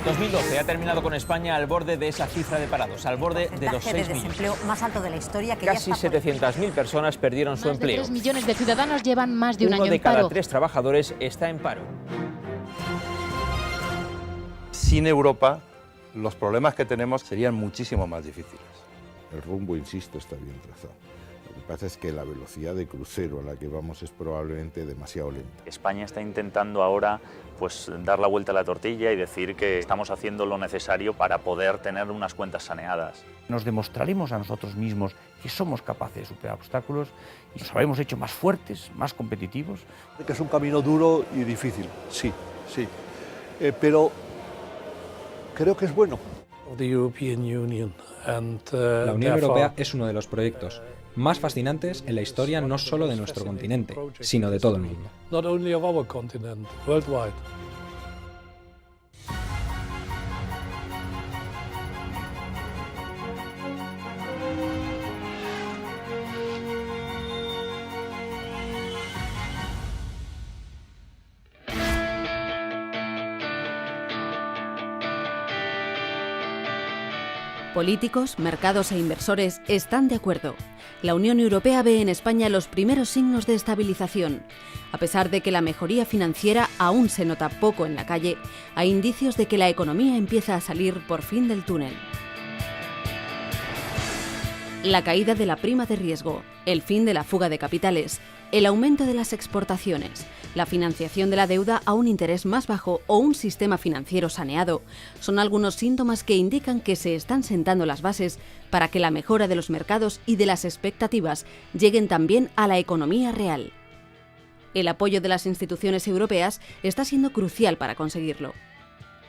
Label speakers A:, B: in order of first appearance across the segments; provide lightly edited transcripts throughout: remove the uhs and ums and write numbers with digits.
A: 2012 ha terminado con España al borde de esa cifra de parados, al borde de los 6 millones.
B: Desempleo más alto de la historia. Que
A: Casi 700.000 personas perdieron su empleo.
C: 3 millones de ciudadanos llevan más de un año
A: Uno de
C: en paro.
A: cada 3 trabajadores está en paro.
D: Sin Europa, los problemas que tenemos serían muchísimo más difíciles.
E: El rumbo, insisto, está bien trazado. Lo que pasa es que la velocidad de crucero a la que vamos es probablemente demasiado lenta.
F: España está intentando ahora pues, dar la vuelta a la tortilla y decir que estamos haciendo lo necesario para poder tener unas cuentas saneadas.
G: Nos demostraremos a nosotros mismos que somos capaces de superar obstáculos y nos habremos hecho más fuertes, más competitivos.
H: Que es un camino duro y difícil, sí, pero creo que es bueno.
I: La Unión Europea es uno de los proyectos más fascinantes en la historia no solo de nuestro continente, sino de todo el mundo.
J: Políticos, mercados e inversores están de acuerdo. La Unión Europea ve en España los primeros signos de estabilización. A pesar de que la mejoría financiera aún se nota poco en la calle, hay indicios de que la economía empieza a salir por fin del túnel. La caída de la prima de riesgo, el fin de la fuga de capitales, el aumento de las exportaciones, la financiación de la deuda a un interés más bajo o un sistema financiero saneado son algunos síntomas que indican que se están sentando las bases para que la mejora de los mercados y de las expectativas lleguen también a la economía real. El apoyo de las instituciones europeas está siendo crucial para conseguirlo.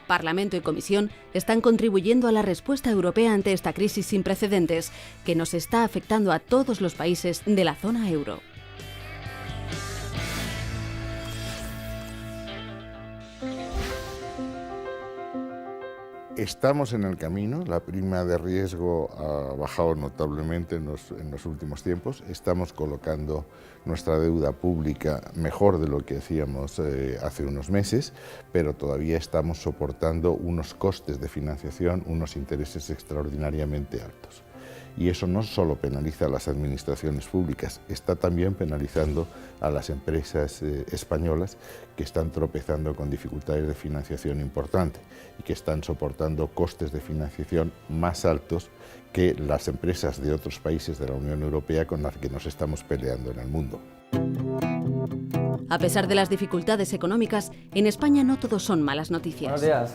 J: Parlamento y Comisión están contribuyendo a la respuesta europea ante esta crisis sin precedentes que nos está afectando a todos los países de la zona euro.
E: Estamos en el camino, la prima de riesgo ha bajado notablemente en los últimos tiempos, estamos colocando nuestra deuda pública mejor de lo que hacíamos hace unos meses, pero todavía estamos soportando unos costes de financiación, unos intereses extraordinariamente altos. Y eso no solo penaliza a las administraciones públicas, está también penalizando a las empresas españolas que están tropezando con dificultades de financiación importantes y que están soportando costes de financiación más altos que las empresas de otros países de la Unión Europea con las que nos estamos peleando en el mundo.
J: A pesar de las dificultades económicas, en España no todo son malas noticias.
K: Buenos días.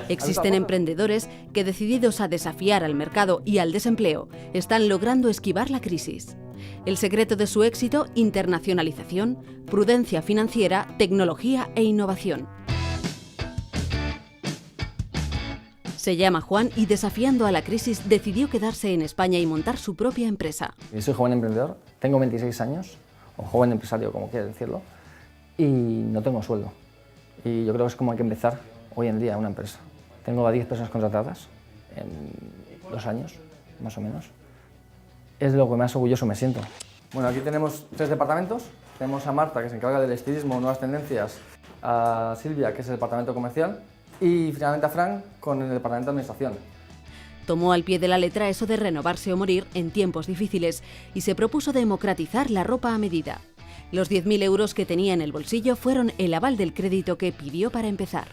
J: Existen emprendedores que, decididos a desafiar al mercado y al desempleo, están logrando esquivar la crisis. El secreto de su éxito: internacionalización, prudencia financiera, tecnología e innovación. Se llama Juan y, desafiando a la crisis, decidió quedarse en España y montar su propia empresa.
K: Yo soy joven emprendedor, tengo 26 años, o joven empresario, como quieras decirlo, y no tengo sueldo. Y yo creo que es como hay que empezar hoy en día una empresa. Tengo a 10 personas contratadas en 2 años, más o menos. Es de lo que más orgulloso me siento. Bueno, aquí tenemos 3 departamentos. Tenemos a Marta, que se encarga del estilismo, nuevas tendencias, a Silvia, que es el departamento comercial, y finalmente a Fran, con el departamento de administración.
J: Tomó al pie de la letra eso de renovarse o morir en tiempos difíciles y se propuso democratizar la ropa a medida. Los 10.000 euros que tenía en el bolsillo fueron el aval del crédito que pidió para empezar.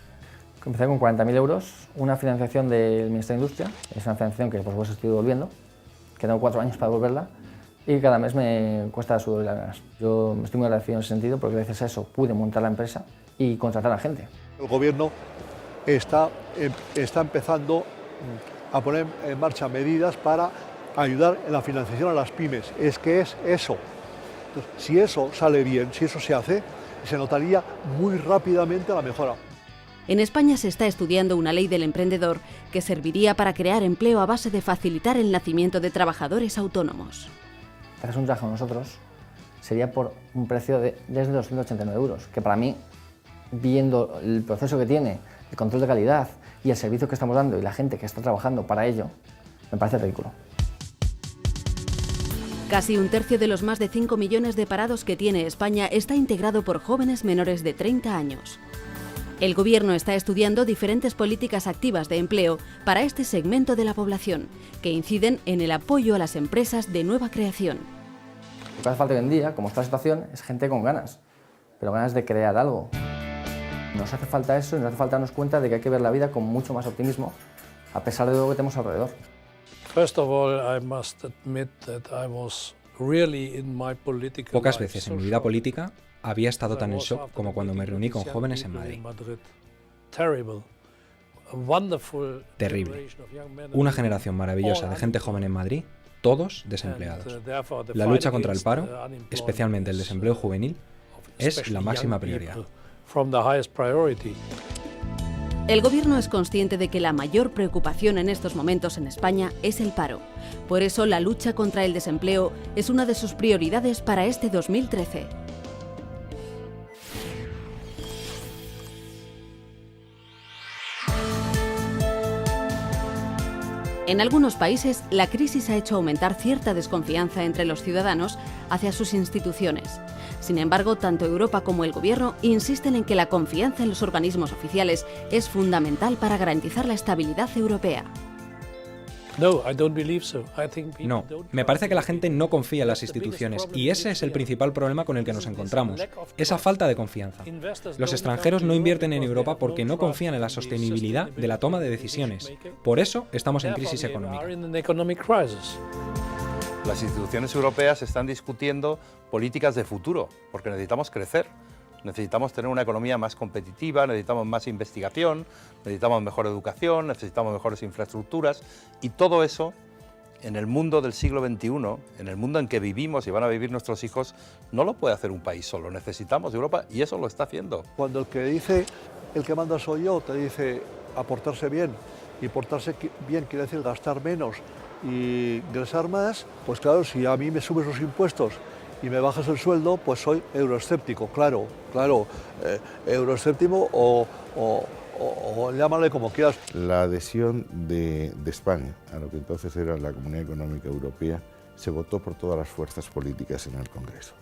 K: Empecé con 40.000 euros, una financiación del Ministerio de Industria, es una financiación que por supuesto estoy devolviendo, que tengo 4 años para devolverla y cada mes me cuesta sudor y lágrimas. Yo estoy muy agradecido en ese sentido porque gracias a eso pude montar la empresa y contratar a gente.
H: El gobierno está empezando a poner en marcha medidas para ayudar en la financiación a las pymes. Es que es eso. Entonces, si eso sale bien, si eso se hace, se notaría muy rápidamente la mejora.
J: En España se está estudiando una ley del emprendedor que serviría para crear empleo a base de facilitar el nacimiento de trabajadores autónomos.
K: Hacer un trabajo con nosotros sería por un precio de desde 289 euros, que para mí, viendo el proceso que tiene, el control de calidad y el servicio que estamos dando y la gente que está trabajando para ello, me parece ridículo.
J: Casi un tercio de los más de 5 millones de parados que tiene España está integrado por jóvenes menores de 30 años. El Gobierno está estudiando diferentes políticas activas de empleo para este segmento de la población, que inciden en el apoyo a las empresas de nueva creación.
K: Lo que hace falta hoy en día, como está la situación, es gente con ganas, pero ganas de crear algo. Nos hace falta eso y nos hace falta darnos cuenta de que hay que ver la vida con mucho más optimismo, a pesar de lo que tenemos alrededor.
I: Pocas veces en mi vida política había estado tan en shock como cuando me reuní con jóvenes en Madrid. Terrible. Una generación maravillosa de gente joven en Madrid, todos desempleados. La lucha contra el paro, especialmente el desempleo juvenil, es la máxima prioridad.
J: El Gobierno es consciente de que la mayor preocupación en estos momentos en España es el paro. Por eso, la lucha contra el desempleo es una de sus prioridades para este 2013. En algunos países, la crisis ha hecho aumentar cierta desconfianza entre los ciudadanos hacia sus instituciones. Sin embargo, tanto Europa como el Gobierno insisten en que la confianza en los organismos oficiales es fundamental para garantizar la estabilidad europea.
I: No, me parece que la gente no confía en las instituciones y ese es el principal problema con el que nos encontramos, esa falta de confianza. Los extranjeros no invierten en Europa porque no confían en la sostenibilidad de la toma de decisiones. Por eso estamos en crisis económica.
D: Las instituciones europeas están discutiendo políticas de futuro, porque necesitamos crecer. Necesitamos tener una economía más competitiva, necesitamos más investigación, necesitamos mejor educación, necesitamos mejores infraestructuras y todo eso en el mundo del siglo XXI, en el mundo en que vivimos y van a vivir nuestros hijos, no lo puede hacer un país solo, necesitamos Europa y eso lo está haciendo.
H: Cuando el que dice, el que manda soy yo, te dice aportarse bien y portarse bien quiere decir gastar menos y ingresar más, pues claro, si a mí me subes los impuestos y me bajas el sueldo, pues soy euroescéptico, claro, euroescéptico o llámale como quieras.
E: La adhesión de España a lo que entonces era la Comunidad Económica Europea se votó por todas las fuerzas políticas en el Congreso.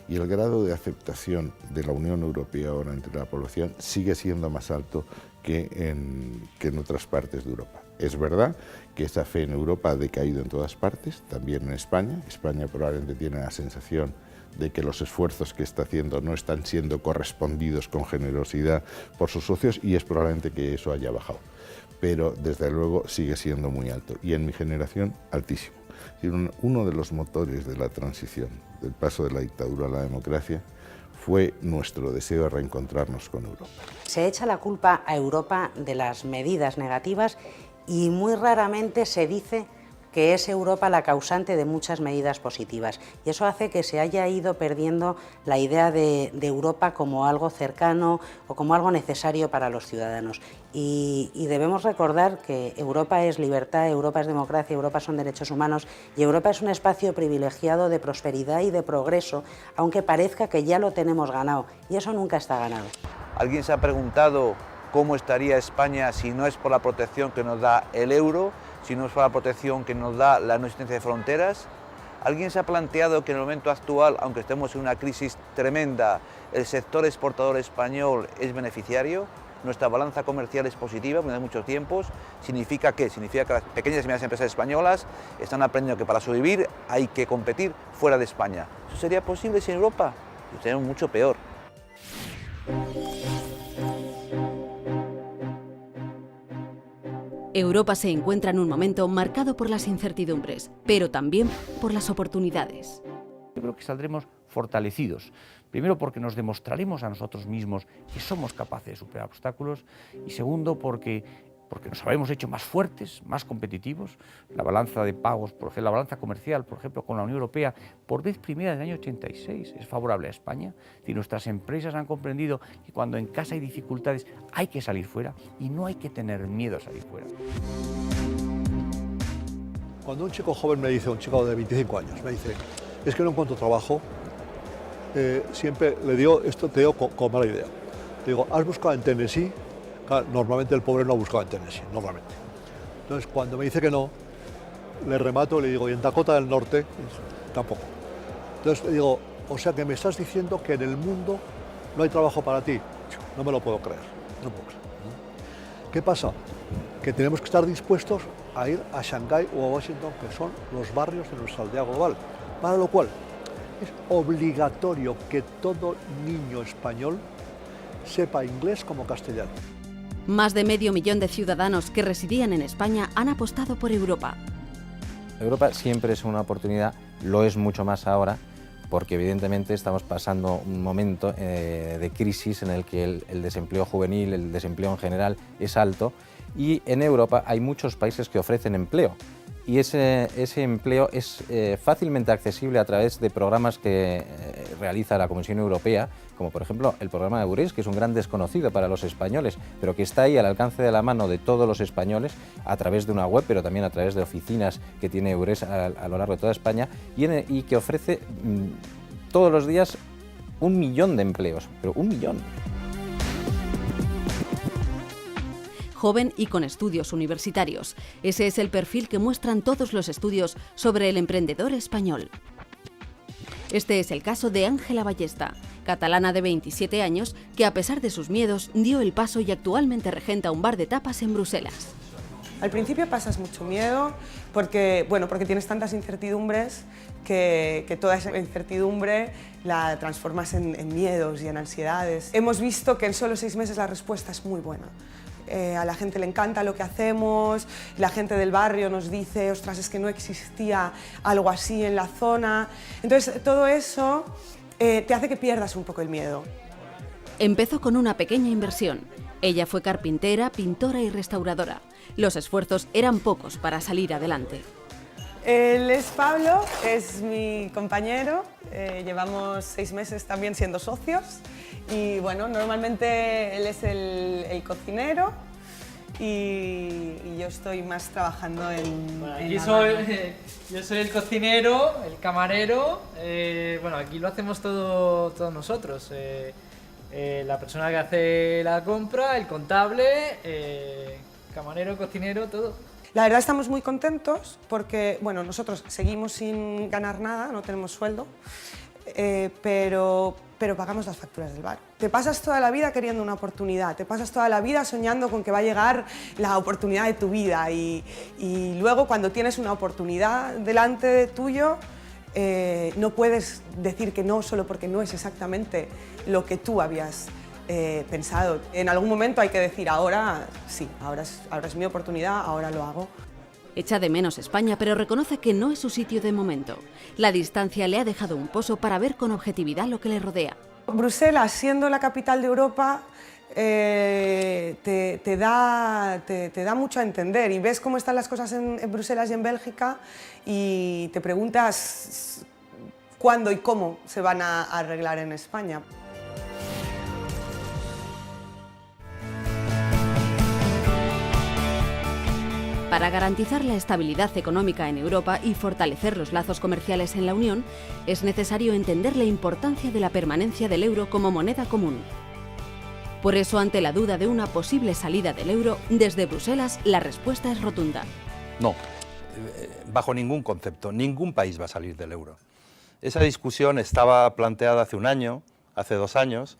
E: Y el grado de aceptación de la Unión Europea ahora entre la población sigue siendo más alto que en otras partes de Europa. Es verdad que esa fe en Europa ha decaído en todas partes, también en España. España probablemente tiene la sensación de que los esfuerzos que está haciendo no están siendo correspondidos con generosidad por sus socios y es probablemente que eso haya bajado. Pero desde luego sigue siendo muy alto y en mi generación altísimo. Uno de los motores de la transición, del paso de la dictadura a la democracia, fue nuestro deseo de reencontrarnos con Europa.
B: Se echa la culpa a Europa de las medidas negativas y muy raramente se dice que es Europa la causante de muchas medidas positivas. Y eso hace que se haya ido perdiendo la idea de Europa como algo cercano o como algo necesario para los ciudadanos. Y debemos recordar que Europa es libertad, Europa es democracia, Europa son derechos humanos y Europa es un espacio privilegiado de prosperidad y de progreso, aunque parezca que ya lo tenemos ganado. Y eso nunca está ganado.
L: ¿Alguien se ha preguntado cómo estaría España si no es por la protección que nos da el euro, si no es por la protección que nos da la no existencia de fronteras? ¿Alguien se ha planteado que en el momento actual, aunque estemos en una crisis tremenda, el sector exportador español es beneficiario? Nuestra balanza comercial es positiva, durante muchos tiempos. ¿Significa qué? Significa que las pequeñas y medianas empresas españolas están aprendiendo que para sobrevivir hay que competir fuera de España. ¿Eso sería posible sin Europa? Pues sería mucho peor.
J: Europa se encuentra en un momento marcado por las incertidumbres, pero también por las oportunidades.
G: Yo creo que saldremos fortalecidos. Primero porque nos demostraremos a nosotros mismos que somos capaces de superar obstáculos y segundo porque nos habremos hecho más fuertes, más competitivos. La balanza de pagos, por ejemplo, la balanza comercial, por ejemplo, con la Unión Europea, por vez primera en el año 86 es favorable a España. Y nuestras empresas han comprendido que cuando en casa hay dificultades hay que salir fuera y no hay que tener miedo a salir fuera.
H: Cuando un chico joven me dice, un chico de 25 años, me dice, es que no encuentro trabajo, siempre le digo, esto te digo con mala idea. Le digo, ¿has buscado en Tennessee? Claro, normalmente el pobre no ha buscado en Tennessee, normalmente. Entonces, cuando me dice que no, le remato y le digo, ¿y en Dakota del Norte? Tampoco. Entonces le digo, o sea que me estás diciendo que en el mundo no hay trabajo para ti. No me lo puedo creer. No puedo creer. ¿Qué pasa? Que tenemos que estar dispuestos a ir a Shanghái o a Washington, que son los barrios de nuestra aldea global, para lo cual es obligatorio que todo niño español sepa inglés como castellano.
J: Más de medio millón de ciudadanos que residían en España han apostado por Europa.
M: Europa siempre es una oportunidad, lo es mucho más ahora, porque evidentemente estamos pasando un momento de crisis en el que el desempleo juvenil, el desempleo en general es alto, y en Europa hay muchos países que ofrecen empleo. Y ese empleo es fácilmente accesible a través de programas que realiza la Comisión Europea, como por ejemplo el programa de EURES, que es un gran desconocido para los españoles, pero que está ahí al alcance de la mano de todos los españoles a través de una web, pero también a través de oficinas que tiene EURES a lo largo de toda España, y que ofrece todos los días 1 millón de empleos, pero 1 millón.
J: Joven y con estudios universitarios. Ese es el perfil que muestran todos los estudios sobre el emprendedor español. Este es el caso de Ángela Ballesta, catalana de 27 años, que a pesar de sus miedos dio el paso y actualmente regenta un bar de tapas en Bruselas.
N: Al principio pasas mucho miedo porque tienes tantas incertidumbres que toda esa incertidumbre la transformas en miedos y en ansiedades. Hemos visto que en solo 6 meses la respuesta es muy buena. A la gente le encanta lo que hacemos, la gente del barrio nos dice, ostras, es que no existía algo así en la zona. Entonces, todo eso te hace que pierdas un poco el miedo.
J: Empezó con una pequeña inversión. Ella fue carpintera, pintora y restauradora. Los esfuerzos eran pocos para salir adelante.
N: Él es Pablo, es mi compañero, llevamos 6 meses también siendo socios y bueno, normalmente él es el cocinero y yo estoy más trabajando en...
O: Bueno, aquí yo soy el cocinero, el camarero, bueno, aquí lo hacemos todos nosotros, la persona que hace la compra, el contable, camarero, cocinero, todo.
N: La verdad estamos muy contentos porque, bueno, nosotros seguimos sin ganar nada, no tenemos sueldo, pero pagamos las facturas del bar. Te pasas toda la vida queriendo una oportunidad, te pasas toda la vida soñando con que va a llegar la oportunidad de tu vida y luego cuando tienes una oportunidad delante de tuyo, no puedes decir que no solo porque no es exactamente lo que tú habías pensado. En algún momento hay que decir, ahora sí, ahora es mi oportunidad, ahora lo hago.
J: Echa de menos España, pero reconoce que no es su sitio de momento. La distancia le ha dejado un pozo para ver con objetividad lo que le rodea.
N: Bruselas, siendo la capital de Europa, te da mucho a entender y ves cómo están las cosas en Bruselas y en Bélgica y te preguntas cuándo y cómo se van a arreglar en España.
J: Para garantizar la estabilidad económica en Europa y fortalecer los lazos comerciales en la Unión, es necesario entender la importancia de la permanencia del euro como moneda común. Por eso, ante la duda de una posible salida del euro, desde Bruselas la respuesta es rotunda.
D: No, bajo ningún concepto, ningún país va a salir del euro. Esa discusión estaba planteada hace 1 año, hace 2 años,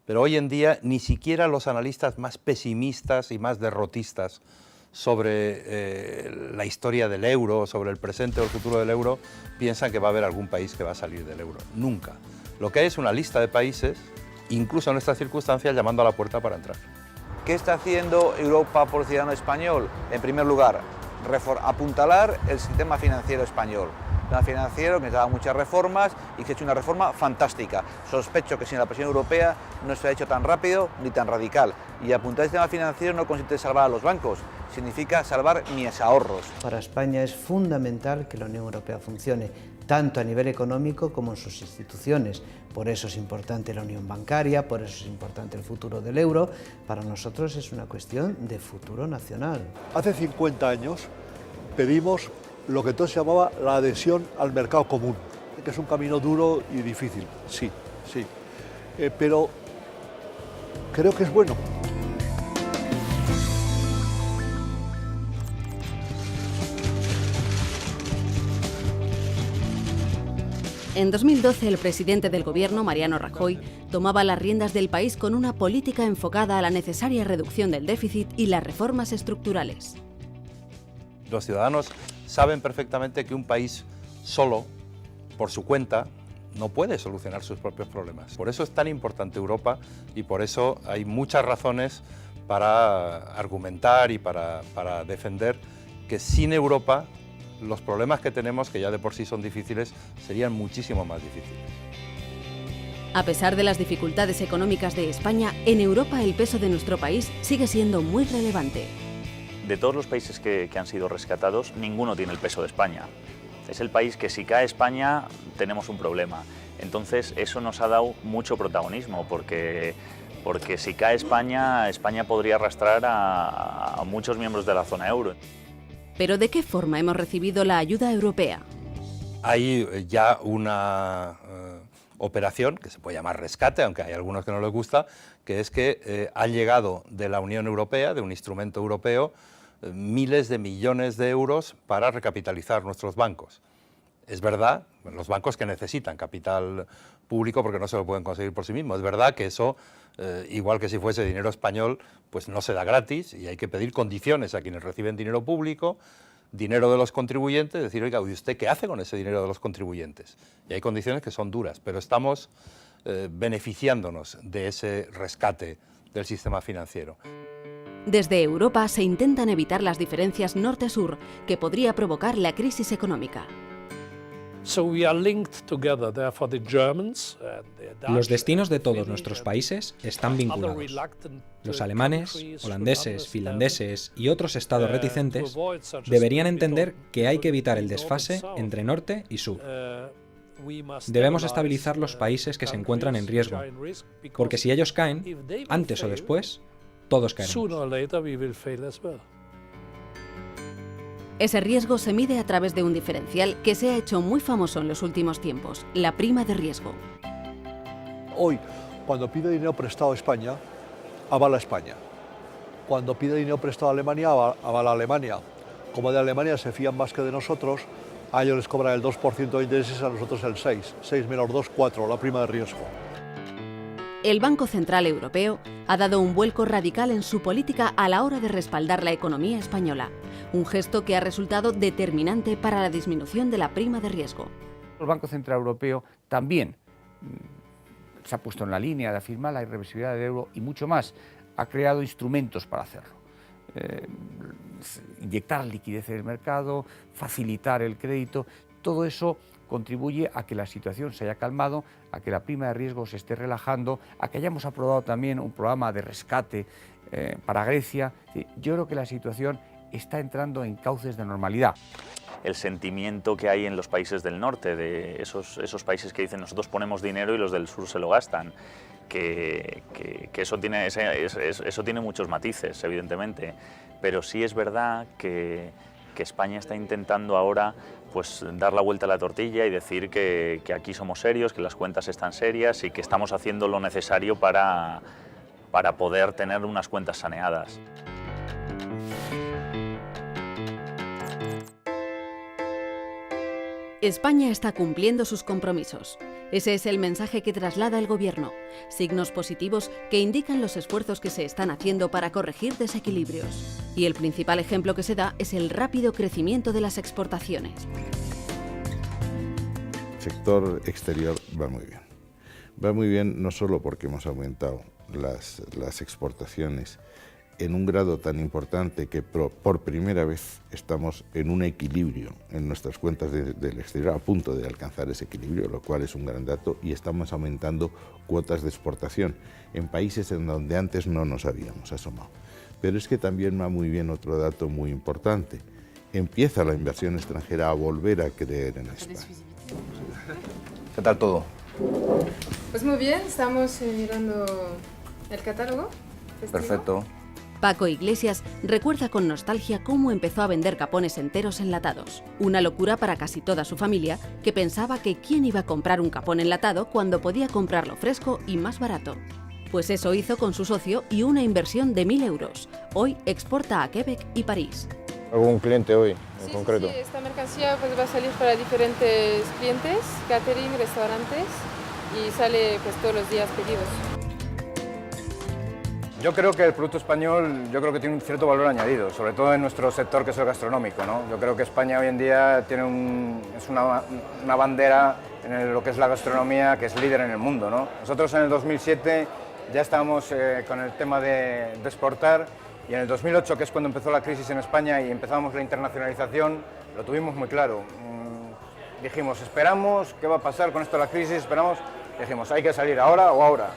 D: pero hoy en día ni siquiera los analistas más pesimistas y más derrotistas sobre la historia del euro, sobre el presente o el futuro del euro, piensan que va a haber algún país que va a salir del euro. Nunca. Lo que hay es una lista de países, incluso en estas circunstancias, llamando a la puerta para entrar.
L: ¿Qué está haciendo Europa por el ciudadano español? En primer lugar, apuntalar el sistema financiero español. Un sistema financiero que necesitaba muchas reformas y que ha hecho una reforma fantástica. Sospecho que sin la presión europea no se ha hecho tan rápido ni tan radical. Y apuntar el sistema financiero no consiste en salvar a los bancos, significa salvar mis ahorros.
P: Para España es fundamental que la Unión Europea funcione, tanto a nivel económico como en sus instituciones. Por eso es importante la unión bancaria, por eso es importante el futuro del euro. Para nosotros es una cuestión de futuro nacional.
H: Hace 50 años pedimos lo que entonces se llamaba la adhesión al mercado común, que es un camino duro y difícil, sí, pero creo que es bueno.
J: En 2012, el presidente del gobierno, Mariano Rajoy, tomaba las riendas del país con una política enfocada a la necesaria reducción del déficit y las reformas estructurales.
D: Los ciudadanos saben perfectamente que un país solo, por su cuenta, no puede solucionar sus propios problemas. Por eso es tan importante Europa y por eso hay muchas razones para argumentar y para defender que sin Europa los problemas que tenemos, que ya de por sí son difíciles, serían muchísimo más difíciles.
J: A pesar de las dificultades económicas de España, en Europa el peso de nuestro país sigue siendo muy relevante.
F: De todos los países que han sido rescatados, ninguno tiene el peso de España. Es el país que si cae España tenemos un problema. Entonces eso nos ha dado mucho protagonismo porque si cae España, España podría arrastrar a muchos miembros de la zona euro.
J: ¿Pero de qué forma hemos recibido la ayuda europea?
D: Hay ya una operación que se puede llamar rescate, aunque hay algunos que no les gusta, que es que han llegado de la Unión Europea, de un instrumento europeo, miles de millones de euros para recapitalizar nuestros bancos. Es verdad, los bancos que necesitan capital público porque no se lo pueden conseguir por sí mismos. Es verdad que eso, igual que si fuese dinero español, pues no se da gratis y hay que pedir condiciones a quienes reciben dinero público, dinero de los contribuyentes, decir, oiga, ¿y usted qué hace con ese dinero de los contribuyentes? Y hay condiciones que son duras, pero estamos beneficiándonos de ese rescate del sistema financiero.
J: Desde Europa se intentan evitar las diferencias norte-sur que podría provocar la crisis económica.
I: Los destinos de todos nuestros países están vinculados. Los alemanes, holandeses, finlandeses y otros estados reticentes deberían entender que hay que evitar el desfase entre norte y sur. Debemos estabilizar los países que se encuentran en riesgo, porque si ellos caen, antes o después, todos caeremos.
J: Ese riesgo se mide a través de un diferencial que se ha hecho muy famoso en los últimos tiempos, la prima de riesgo.
H: Hoy, cuando pide dinero prestado a España, avala España. Cuando pide dinero prestado a Alemania, avala Alemania. Como de Alemania se fían más que de nosotros, a ellos les cobran el 2% de intereses, a nosotros el 6%. 6 menos 2, 4, la prima de riesgo.
J: El Banco Central Europeo ha dado un vuelco radical en su política a la hora de respaldar la economía española, un gesto que ha resultado determinante para la disminución de la prima de riesgo.
G: El Banco Central Europeo también se ha puesto en la línea de afirmar la irreversibilidad del euro y mucho más. Ha creado instrumentos para hacerlo. Inyectar liquidez en el mercado, facilitar el crédito, todo eso contribuye a que la situación se haya calmado, a que la prima de riesgo se esté relajando, a que hayamos aprobado también un programa de rescate para Grecia. Yo creo que la situación está entrando en cauces de normalidad.
F: El sentimiento que hay en los países del norte, de esos países que dicen nosotros ponemos dinero y los del sur se lo gastan, que eso tiene muchos matices, evidentemente, pero sí es verdad que España está intentando ahora pues dar la vuelta a la tortilla y decir que aquí somos serios, que las cuentas están serias y que estamos haciendo lo necesario para poder tener unas cuentas saneadas.
J: España está cumpliendo sus compromisos. Ese es el mensaje que traslada el Gobierno. Signos positivos que indican los esfuerzos que se están haciendo para corregir desequilibrios. Y el principal ejemplo que se da es el rápido crecimiento de las exportaciones.
E: El sector exterior va muy bien. Va muy bien no solo porque hemos aumentado las exportaciones en un grado tan importante que por primera vez estamos en un equilibrio en nuestras cuentas del exterior, a punto de alcanzar ese equilibrio, lo cual es un gran dato, y estamos aumentando cuotas de exportación en países en donde antes no nos habíamos asomado. Pero es que también va muy bien otro dato muy importante. Empieza la inversión extranjera a volver a creer en España.
M: ¿Qué tal todo?
Q: Pues muy bien, estamos mirando el catálogo.
M: Perfecto.
J: Paco Iglesias recuerda con nostalgia cómo empezó a vender capones enteros enlatados. Una locura para casi toda su familia, que pensaba que quién iba a comprar un capón enlatado cuando podía comprarlo fresco y más barato. Pues eso hizo con su socio y una inversión de 1.000 euros. Hoy exporta a Quebec y París.
R: ¿Algún cliente hoy en
Q: Sí,
R: concreto?
Q: sí, esta mercancía pues, va a salir para diferentes clientes, catering, restaurantes y sale pues todos los días pedidos.
R: Yo creo que el producto español tiene un cierto valor añadido, sobre todo en nuestro sector que es el gastronómico, ¿no? Yo creo que España hoy en día es una bandera en lo que es la gastronomía que es líder en el mundo, ¿no? Nosotros en el 2007 ya estábamos con el tema de exportar y en el 2008, que es cuando empezó la crisis en España y empezamos la internacionalización, lo tuvimos muy claro. Dijimos, esperamos, ¿qué va a pasar con esto de la crisis? Esperamos, dijimos, hay que salir ahora o ahora.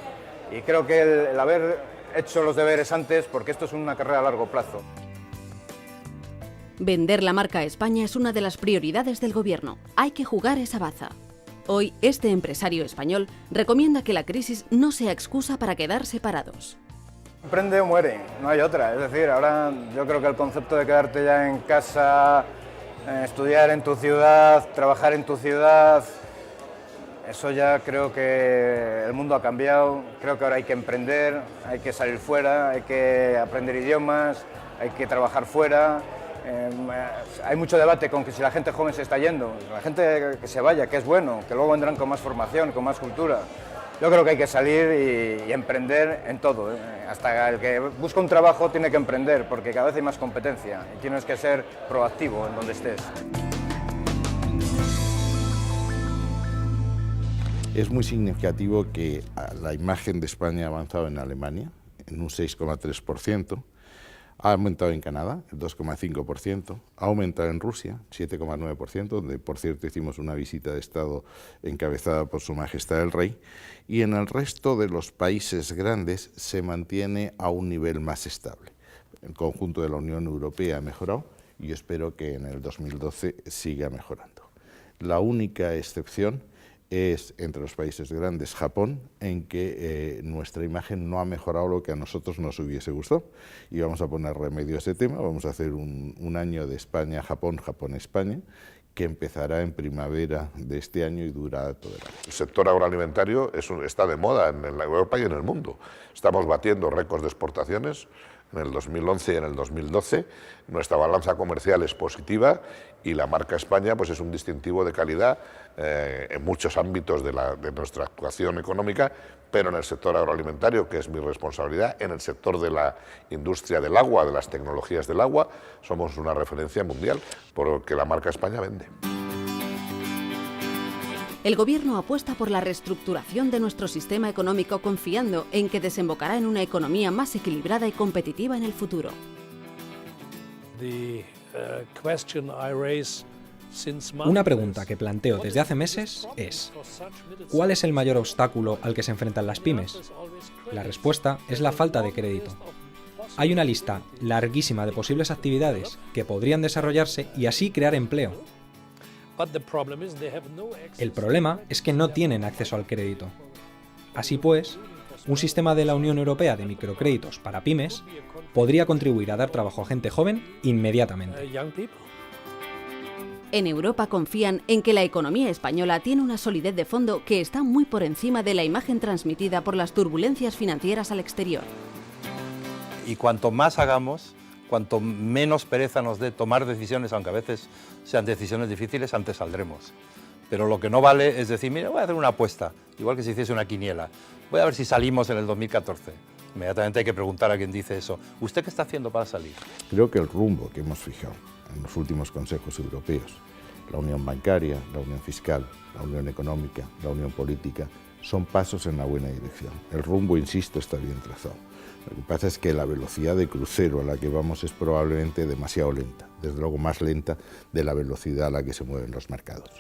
R: Y creo que el haber hecho los deberes antes, porque esto es una carrera a largo plazo.
J: Vender la marca España es una de las prioridades del gobierno. Hay que jugar esa baza. Hoy, este empresario español recomienda que la crisis no sea excusa para quedarse parados.
R: Emprende o muere, no hay otra. Es decir, ahora yo creo que el concepto de quedarte ya en casa, estudiar en tu ciudad, trabajar en tu ciudad, eso ya creo que el mundo ha cambiado. Creo que ahora hay que emprender, hay que salir fuera, hay que aprender idiomas, hay que trabajar fuera. Hay mucho debate con que si la gente joven se está yendo, la gente que se vaya, que es bueno, que luego vendrán con más formación, con más cultura. Yo creo que hay que salir y emprender en todo. Hasta el que busca un trabajo tiene que emprender, porque cada vez hay más competencia y tienes que ser proactivo en donde estés.
E: Es muy significativo que la imagen de España ha avanzado en Alemania en un 6,3%, ha aumentado en Canadá el 2,5%, ha aumentado en Rusia 7,9%, donde por cierto hicimos una visita de Estado encabezada por Su Majestad el Rey, y en el resto de los países grandes se mantiene a un nivel más estable. El conjunto de la Unión Europea ha mejorado y yo espero que en el 2012 siga mejorando. La única excepción es entre los países grandes Japón, en que nuestra imagen no ha mejorado lo que a nosotros nos hubiese gustado. Y vamos a poner remedio a ese tema, vamos a hacer un año de España-Japón, Japón-España, que empezará en primavera de este año y durará todo el año.
S: El sector agroalimentario está de moda en la Europa y en el mundo. Estamos batiendo récords de exportaciones en el 2011 y en el 2012. Nuestra balanza comercial es positiva y la marca España pues, es un distintivo de calidad en muchos ámbitos de nuestra actuación económica, pero en el sector agroalimentario, que es mi responsabilidad, en el sector de la industria del agua, de las tecnologías del agua, somos una referencia mundial, porque la marca España vende.
J: El gobierno apuesta por la reestructuración de nuestro sistema económico, confiando en que desembocará en una economía más equilibrada y competitiva en el futuro.
I: Una pregunta que planteo desde hace meses es: ¿cuál es el mayor obstáculo al que se enfrentan las pymes? La respuesta es la falta de crédito. Hay una lista larguísima de posibles actividades que podrían desarrollarse y así crear empleo. El problema es que no tienen acceso al crédito. Así pues, un sistema de la Unión Europea de microcréditos para pymes podría contribuir a dar trabajo a gente joven inmediatamente.
J: En Europa confían en que la economía española tiene una solidez de fondo que está muy por encima de la imagen transmitida por las turbulencias financieras al exterior.
D: Y cuanto más hagamos, cuanto menos pereza nos dé tomar decisiones, aunque a veces sean decisiones difíciles, antes saldremos. Pero lo que no vale es decir, mira, voy a hacer una apuesta, igual que si hiciese una quiniela. Voy a ver si salimos en el 2014. Inmediatamente hay que preguntar a quien dice eso, ¿usted qué está haciendo para salir?
E: Creo que el rumbo que hemos fijado en los últimos consejos europeos, la unión bancaria, la unión fiscal, la unión económica, la unión política, son pasos en la buena dirección. El rumbo, insisto, está bien trazado. Lo que pasa es que la velocidad de crucero a la que vamos es probablemente demasiado lenta, desde luego más lenta de la velocidad a la que se mueven los mercados.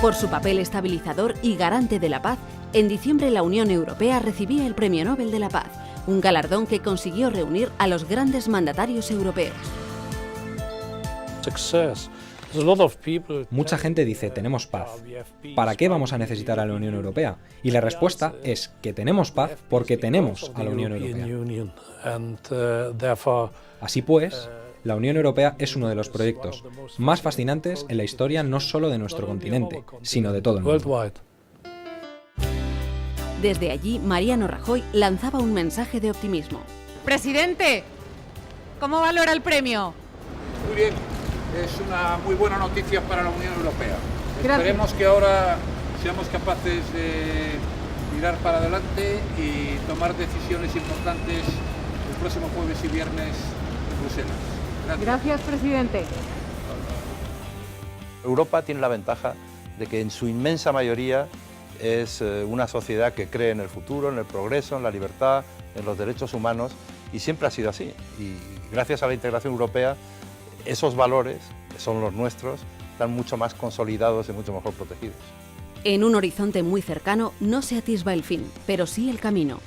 J: Por su papel estabilizador y garante de la paz, en diciembre la Unión Europea recibía el Premio Nobel de la Paz, un galardón que consiguió reunir a los grandes mandatarios europeos.
I: Mucha gente dice, tenemos paz. ¿Para qué vamos a necesitar a la Unión Europea? Y la respuesta es que tenemos paz porque tenemos a la Unión Europea. Así pues, la Unión Europea es uno de los proyectos más fascinantes en la historia no solo de nuestro continente, sino de todo el mundo.
J: Desde allí, Mariano Rajoy lanzaba un mensaje de optimismo.
T: Presidente, ¿cómo valora el premio?
U: Muy bien, es una muy buena noticia para la Unión Europea.
T: Gracias.
U: Esperemos que ahora seamos capaces de mirar para adelante y tomar decisiones importantes el próximo jueves y viernes en Bruselas. Gracias.
T: Gracias, presidente.
D: Europa tiene la ventaja de que en su inmensa mayoría es una sociedad que cree en el futuro, en el progreso, en la libertad, en los derechos humanos, y siempre ha sido así. Y gracias a la integración europea, esos valores, que son los nuestros, están mucho más consolidados y mucho mejor protegidos.
J: En un horizonte muy cercano no se atisba el fin, pero sí el camino.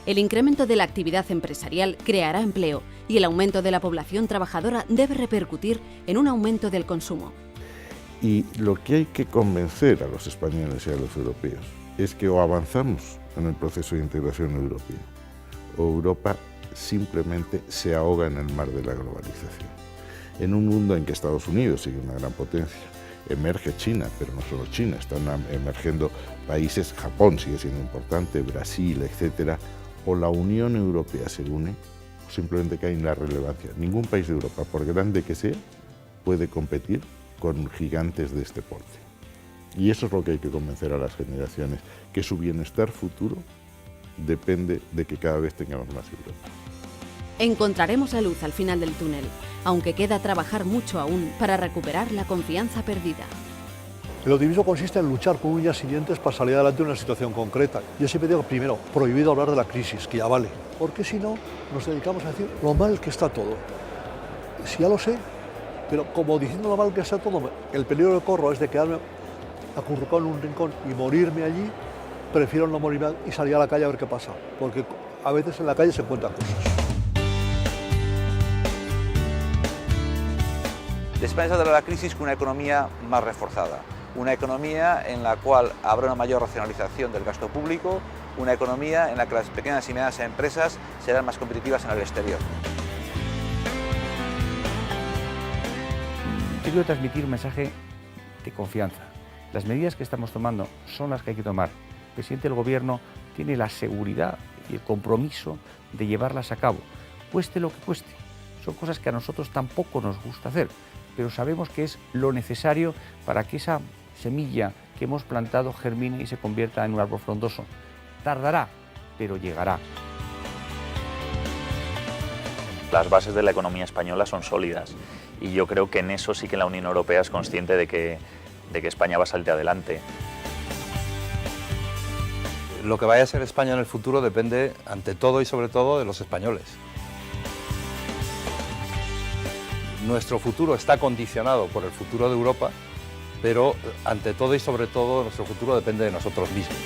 J: El incremento de la actividad empresarial creará empleo y el aumento de la población trabajadora debe repercutir en un aumento del consumo.
E: Y lo que hay que convencer a los españoles y a los europeos es que o avanzamos en el proceso de integración europea o Europa simplemente se ahoga en el mar de la globalización. En un mundo en que Estados Unidos sigue una gran potencia, emerge China, pero no solo China, están emergiendo países, Japón sigue siendo importante, Brasil, etcétera, o la Unión Europea se une, o simplemente cae en la relevancia. Ningún país de Europa, por grande que sea, puede competir con gigantes de este porte. Y eso es lo que hay que convencer a las generaciones, que su bienestar futuro depende de que cada vez tengamos más Europa.
J: Encontraremos la luz al final del túnel, aunque queda trabajar mucho aún para recuperar la confianza perdida.
H: El optimismo consiste en luchar con uñas y dientes para salir adelante en una situación concreta. Yo siempre digo, primero, prohibido hablar de la crisis, que ya vale, porque si no, nos dedicamos a decir lo mal que está todo. Si ya lo sé, pero como diciendo lo mal que está todo, el peligro que corro es de quedarme acurrucado en un rincón y morirme allí, prefiero no morirme y salir a la calle a ver qué pasa, porque a veces en la calle se encuentran cosas.
L: España saldrá de la crisis con una economía más reforzada, una economía en la cual habrá una mayor racionalización del gasto público, una economía en la que las pequeñas y medianas empresas serán más competitivas en el exterior.
G: Yo quiero transmitir un mensaje de confianza. Las medidas que estamos tomando son las que hay que tomar. El presidente del Gobierno tiene la seguridad y el compromiso de llevarlas a cabo, cueste lo que cueste. Son cosas que a nosotros tampoco nos gusta hacer, pero sabemos que es lo necesario para que esa semilla que hemos plantado germine y se convierta en un árbol frondoso. Tardará, pero llegará.
F: Las bases de la economía española son sólidas y yo creo que en eso sí que la Unión Europea es consciente de que España va a salir adelante.
D: Lo que vaya a ser España en el futuro depende, ante todo y sobre todo, de los españoles. Nuestro futuro está condicionado por el futuro de Europa, pero ante todo y sobre todo nuestro futuro depende de nosotros mismos.